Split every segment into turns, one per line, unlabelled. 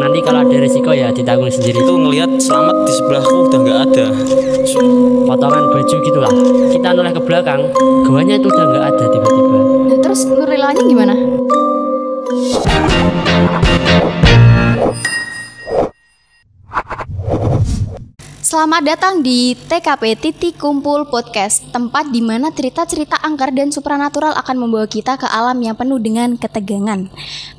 Nanti kalau ada resiko ya ditanggung sendiri.
Itu ngelihat Selamat di sebelahku udah nggak ada.
Potongan baju gitulah. Kita noleh ke belakang, gawanya itu udah nggak ada tiba-tiba.
Nah, terus Nurilanya gimana? Selamat datang di TKP Titik Kumpul Podcast, tempat di mana cerita-cerita angker dan supranatural akan membawa kita ke alam yang penuh dengan ketegangan.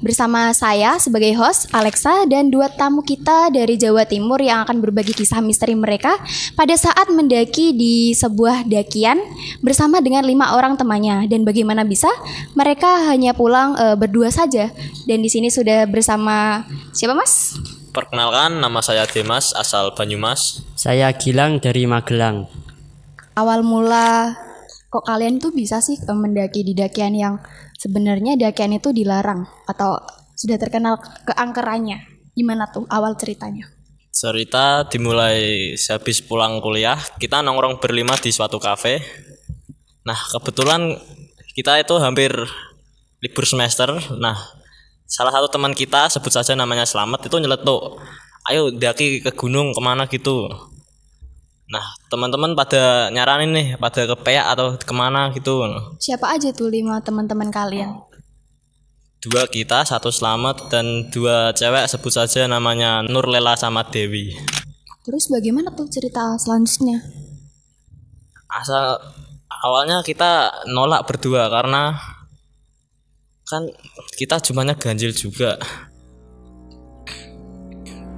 Bersama saya sebagai host, Alexa, dan dua tamu kita dari Jawa Timur yang akan berbagi kisah misteri mereka pada saat mendaki di sebuah dakian bersama dengan 5 orang temannya. Dan bagaimana bisa mereka hanya pulang berdua saja. Dan di sini sudah bersama siapa, Mas?
Perkenalkan, nama saya Dimas, asal Banyumas.
Saya Gilang dari Magelang.
Awal mula kok kalian tuh bisa sih mendaki di dakian yang sebenarnya dakian itu dilarang atau sudah terkenal keangkerannya? Gimana tuh awal ceritanya?
Cerita dimulai sehabis pulang kuliah, kita nongkrong berlima di suatu kafe. Nah, kebetulan kita itu hampir libur semester. Nah, salah satu teman kita, sebut saja namanya Selamat, itu nyeletuk, ayo daki ke gunung kemana gitu. Nah, teman-teman pada nyaranin nih, pada ke Peak atau kemana gitu.
Siapa aja tuh 5 teman-teman kalian?
2 kita, 1 Selamat, dan 2 cewek, sebut saja namanya Nurlela sama Dewi.
Terus bagaimana tuh cerita selanjutnya?
Awalnya kita nolak berdua karena kan kita jumlahnya ganjil juga.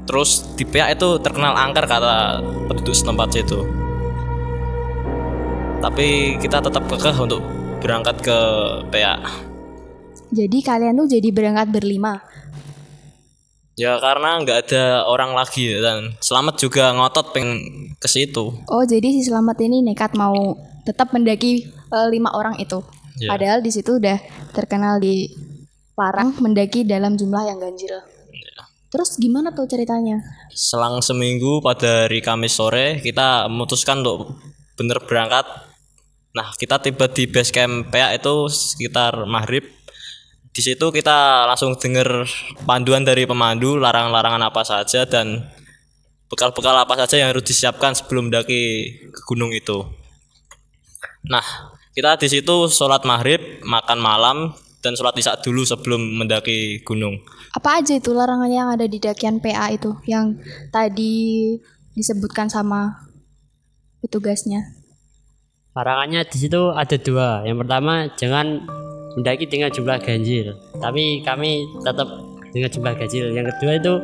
Terus di Peak itu terkenal angker kata penduduk setempat itu. Tapi kita tetap kekeh untuk berangkat ke Peak.
Jadi kalian tuh jadi berangkat berlima?
Ya karena nggak ada orang lagi dan Selamat juga ngotot pengen ke situ.
Oh, jadi si Selamat ini nekat mau tetap mendaki 5 orang itu.
Ya.
Padahal di situ udah terkenal di larang mendaki dalam jumlah yang ganjil.
Ya.
Terus gimana tuh ceritanya?
Selang seminggu pada hari Kamis sore kita memutuskan untuk bener berangkat. Nah, kita tiba di base camp Peak itu sekitar maghrib. Di situ kita langsung dengar panduan dari pemandu, larangan-larangan apa saja dan bekal-bekal apa saja yang harus disiapkan sebelum mendaki ke gunung itu. Nah, kita di situ sholat maghrib, makan malam, dan sholat isya dulu sebelum mendaki gunung.
Apa aja itu larangan yang ada di dakian PA itu yang tadi disebutkan sama petugasnya?
Larangannya di situ ada 2. Yang pertama, jangan mendaki dengan jumlah ganjil. Tapi kami tetap dengan jumlah ganjil. Yang kedua itu,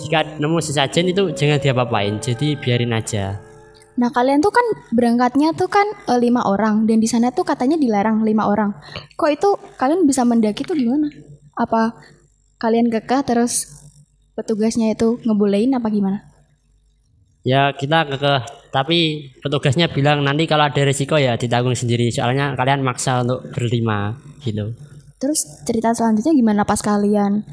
jika nemu sesajen itu jangan diapa-apain. Jadi biarin aja.
Nah, kalian tuh kan berangkatnya tuh kan 5 orang dan di sana tuh katanya dilarang 5 orang. Kok itu kalian bisa mendaki tuh gimana? Apa kalian kekeh terus petugasnya itu ngebolehin apa gimana?
Ya kita kekeh, tapi petugasnya bilang nanti kalau ada resiko ya ditanggung sendiri. Soalnya kalian maksa untuk berlima gitu.
Terus cerita selanjutnya gimana pas kalian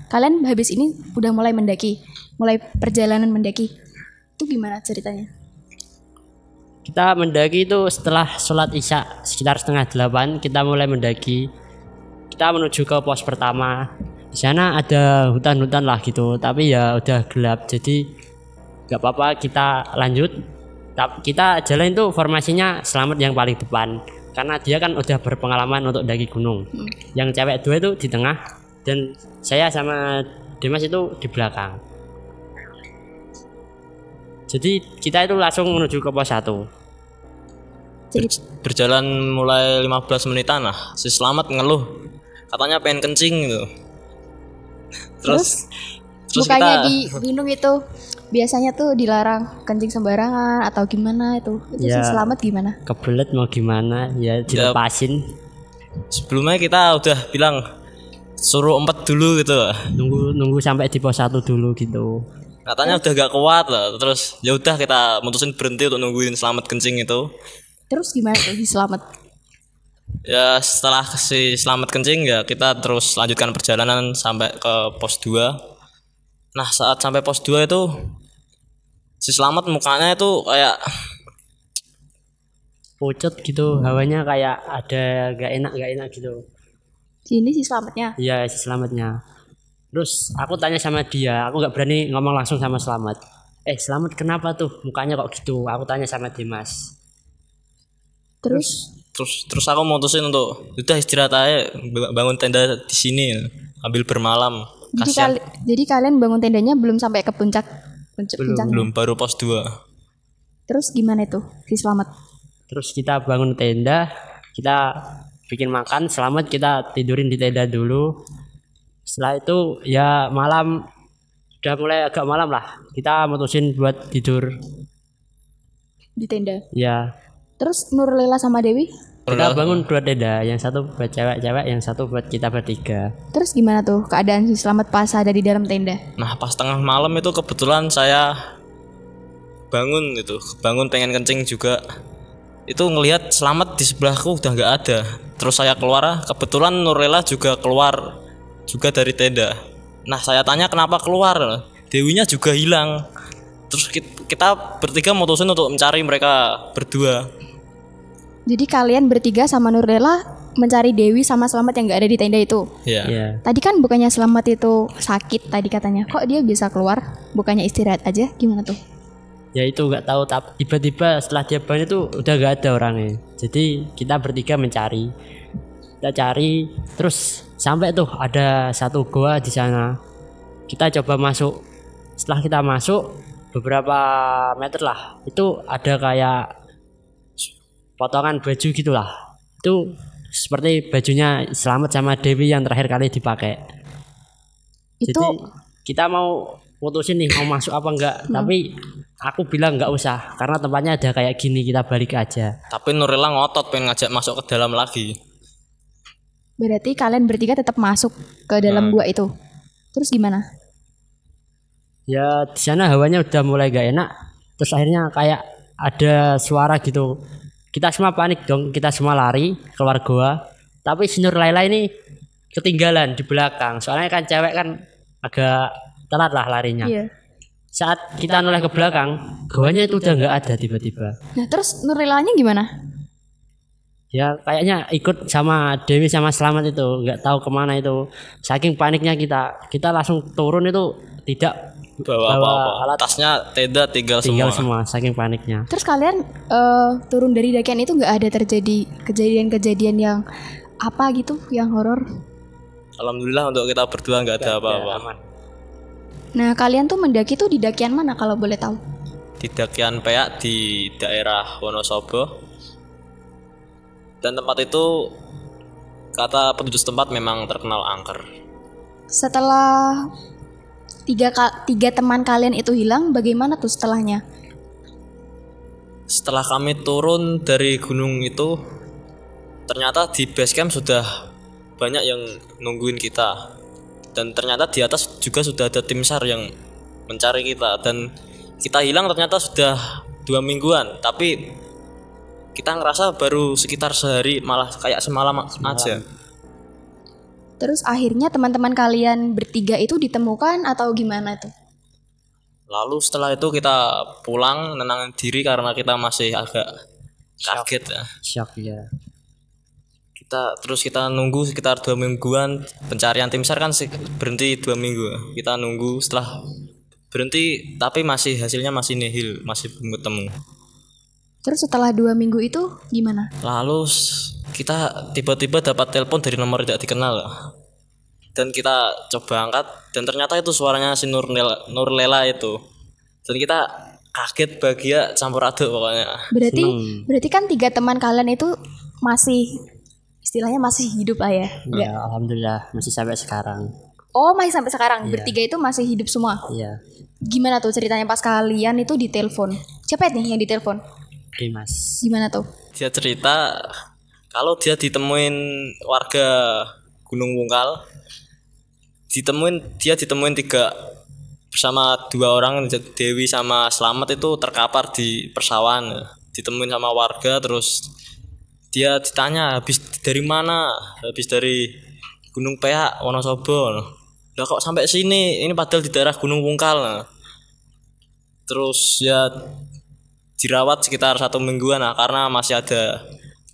habis ini udah mulai mendaki, mulai perjalanan mendaki. Itu gimana ceritanya?
Kita mendaki itu setelah sholat isya sekitar 7:30 kita mulai mendaki. Kita menuju ke pos pertama. Di sana ada hutan-hutan lah gitu, tapi ya udah gelap jadi nggak apa-apa kita lanjut. Kita jalan itu formasinya Selamat yang paling depan karena dia kan udah berpengalaman untuk daki gunung. Yang cewek 2 itu di tengah dan saya sama Dimas itu di belakang. Jadi kita itu langsung menuju ke pos 1.
Berjalan mulai 15 menitan lah, si Selamat ngeluh katanya pengen kencing gitu. Terus
bukannya
kita
di gunung itu biasanya tuh dilarang kencing sembarangan atau gimana itu
Ya,
si Selamat gimana?
kebelet mau gimana ya dilepasin.
Sebelumnya kita udah bilang suruh empet dulu gitu.
Nunggu sampai di pos 1 dulu gitu.
Katanya udah gak kuat lah. Terus ya udah kita mutusin berhenti untuk nungguin Selamat kencing itu.
Terus gimana tuh si Selamat?
Ya setelah si Selamat kencing ya kita terus lanjutkan perjalanan sampai ke pos 2. Nah, saat sampai pos 2 itu si Selamat mukanya itu kayak
Pucet gitu, hawanya kayak ada gak enak gitu.
Ini si Selamatnya.
Iya, si Selamatnya. Terus aku tanya sama dia, aku nggak berani ngomong langsung sama Selamat. Selamat kenapa tuh mukanya kok gitu? Aku tanya sama Dimas.
Terus
Terus aku mutusin untuk udah istirahat aja, bangun tenda di sini, ambil bermalam.
jadi,
Kasihan
jadi kalian bangun tendanya belum sampai ke puncak puncaknya.
belum, baru pos 2.
Terus gimana itu si Selamat?
Terus kita bangun tenda, kita bikin makan, Selamat kita tidurin di tenda dulu. Setelah itu ya malam, udah mulai agak malam lah, kita mutusin buat tidur.
Di tenda.
Ya,
Terus Nurlela sama Dewi?
kita bangun 2 tenda, yang satu buat cewek-cewek, yang satu buat kita bertiga.
Terus gimana tuh keadaan si Selamat pas ada di dalam tenda?
Nah pas tengah malam itu kebetulan saya bangun pengen kencing juga. Itu ngelihat Selamat di sebelahku udah nggak ada. Terus saya keluar, kebetulan Nurlela juga keluar juga dari tenda. Nah saya tanya kenapa keluar, Dewinya juga hilang. Terus kita bertiga mutusin untuk mencari mereka berdua.
Jadi kalian bertiga sama Nurlela mencari Dewi sama Selamat yang nggak ada di tenda itu.
Ya.
Ya,
Tadi kan bukannya Selamat itu sakit tadi katanya. Kok dia bisa keluar? Bukannya istirahat aja? Gimana tuh?
ya itu nggak tahu, tapi tiba-tiba setelah dia bangun itu udah nggak ada orangnya. Jadi kita bertiga mencari, kita cari, terus sampai tuh ada satu goa di sana. Kita coba masuk. Setelah kita masuk beberapa meter lah, itu ada kayak potongan baju gitulah. Itu seperti bajunya Selamat sama Dewi yang terakhir kali dipakai.
Itu
Jadi kita mau mutusin nih mau masuk apa enggak, tapi aku bilang enggak usah karena tempatnya ada kayak gini, kita balik aja.
Tapi Nurlela ngotot pengen ngajak masuk ke dalam lagi.
berarti kalian bertiga tetap masuk ke dalam gua itu. Terus gimana?
Ya di sana hawanya udah mulai gak enak, terus akhirnya kayak ada suara gitu. Kita semua panik dong, kita semua lari keluar goa. Tapi si Nurlela ini ketinggalan di belakang, soalnya kan cewek kan agak telat lah larinya.
Iya.
Saat kita noleh ke belakang, goanya itu udah nggak ada tiba-tiba.
Nah terus Nurlelanya gimana?
Ya kayaknya ikut sama Dewi sama Selamat itu, nggak tahu kemana itu. Saking paniknya kita langsung turun itu, tidak
Bawa
bawa
apa-apa.
alat,
Tasnya tenda tinggal
tinggal
semua.
semua saking paniknya.
Terus kalian turun dari dakian itu nggak ada terjadi kejadian-kejadian yang apa gitu, yang horor?
Alhamdulillah untuk kita berdua nggak ada apa-apa.
Aman.
Nah kalian tuh mendaki tuh di dakian mana kalau boleh tahu?
Di Dakian Peak di daerah Wonosobo. Dan tempat itu kata penduduk setempat memang terkenal angker.
Setelah tiga teman kalian itu hilang, bagaimana tuh setelahnya?
Setelah kami turun dari gunung itu, ternyata di base camp sudah banyak yang nungguin kita. Dan ternyata di atas juga sudah ada tim SAR yang mencari kita. Dan kita hilang ternyata sudah 2 mingguan. Tapi kita ngerasa baru sekitar sehari, malah kayak semalam aja.
Terus akhirnya teman-teman kalian bertiga itu ditemukan atau gimana tuh?
Lalu setelah itu kita pulang nenangin diri karena kita masih agak kaget ya.
Shock ya.
Terus kita nunggu sekitar 2 mingguan. Pencarian tim SAR kan berhenti 2 minggu. Kita nunggu, setelah berhenti tapi hasilnya masih nihil, masih belum ketemu.
Terus setelah 2 minggu itu gimana?
Lalu kita tiba-tiba dapat telepon dari nomor tidak dikenal. Dan kita coba angkat dan ternyata itu suaranya si Nurlela itu. Dan kita kaget, bahagia, campur aduk pokoknya.
Berarti kan 3 teman kalian itu masih istilahnya masih hidup lah ya?
Ya alhamdulillah masih sampai sekarang.
Oh masih sampai sekarang,
Iya.
bertiga itu masih hidup semua.
Iya.
Gimana tuh ceritanya pas kalian itu ditelepon? Siapa nih yang ditelepon?
Dimas.
Gimana tuh?
Dia cerita kalau dia ditemuin warga Gunung Wungkal, dia ditemuin 3 bersama 2 orang, Dewi sama Selamat itu terkapar di persawahan. Ditemuin sama warga, terus dia ditanya habis dari mana, habis dari Gunung Peak Wonosobo. Lah kok sampai sini, ini padahal di daerah Gunung Wungkal. Terus ya dirawat sekitar 1 mingguan lah, karena masih ada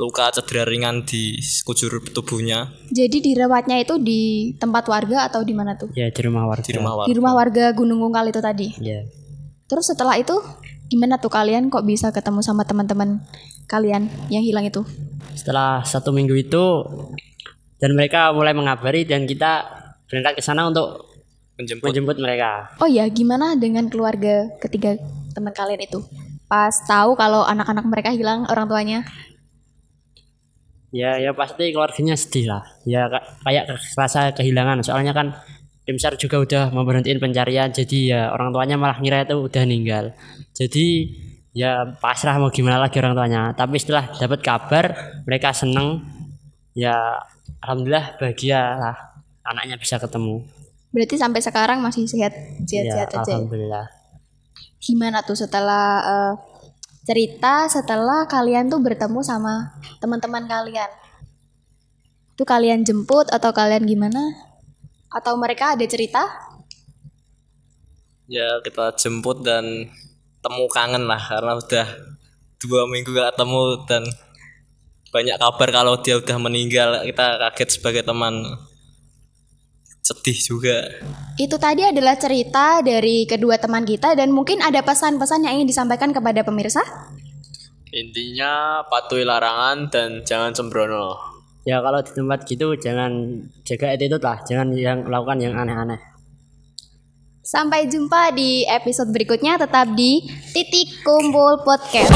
luka cedera ringan di sekujur tubuhnya.
Jadi dirawatnya itu di tempat warga atau di mana tuh?
Ya di rumah warga.
Di rumah warga.
Di rumah warga Gunung Ungkal itu tadi.
Ya.
Terus setelah itu gimana tuh kalian kok bisa ketemu sama teman-teman kalian yang hilang itu?
Setelah 1 minggu itu dan mereka mulai mengabari dan kita berangkat ke sana untuk menjemput mereka.
Oh ya, gimana dengan keluarga ketiga teman kalian itu? Pas tahu kalau anak-anak mereka hilang orang tuanya?
Ya pasti keluarganya sedih lah. Ya kayak rasa kehilangan. Soalnya kan tim SAR juga udah memberhentiin pencarian. Jadi ya orang tuanya malah ngira itu udah meninggal. Jadi ya pasrah mau gimana lagi orang tuanya. Tapi setelah dapat kabar mereka seneng. Ya alhamdulillah bahagia lah anaknya bisa ketemu.
Berarti sampai sekarang masih sehat
Ya
aja.
alhamdulillah.
Gimana tuh setelah cerita setelah kalian tuh bertemu sama teman-teman kalian? Tuh kalian jemput atau kalian gimana? Atau mereka ada cerita?
Ya kita jemput dan temu kangen lah karena udah 2 minggu gak ketemu dan banyak kabar kalau dia udah meninggal. Kita kaget sebagai teman, sedih juga.
Itu tadi adalah cerita dari kedua teman kita dan mungkin ada pesan-pesan yang ingin disampaikan kepada pemirsa.
Intinya patuhi larangan dan jangan sembrono.
Ya kalau di tempat gitu jangan jaga attitude lah. Jangan yang melakukan yang aneh-aneh.
Sampai jumpa di episode berikutnya, tetap di Titik Kumpul Podcast.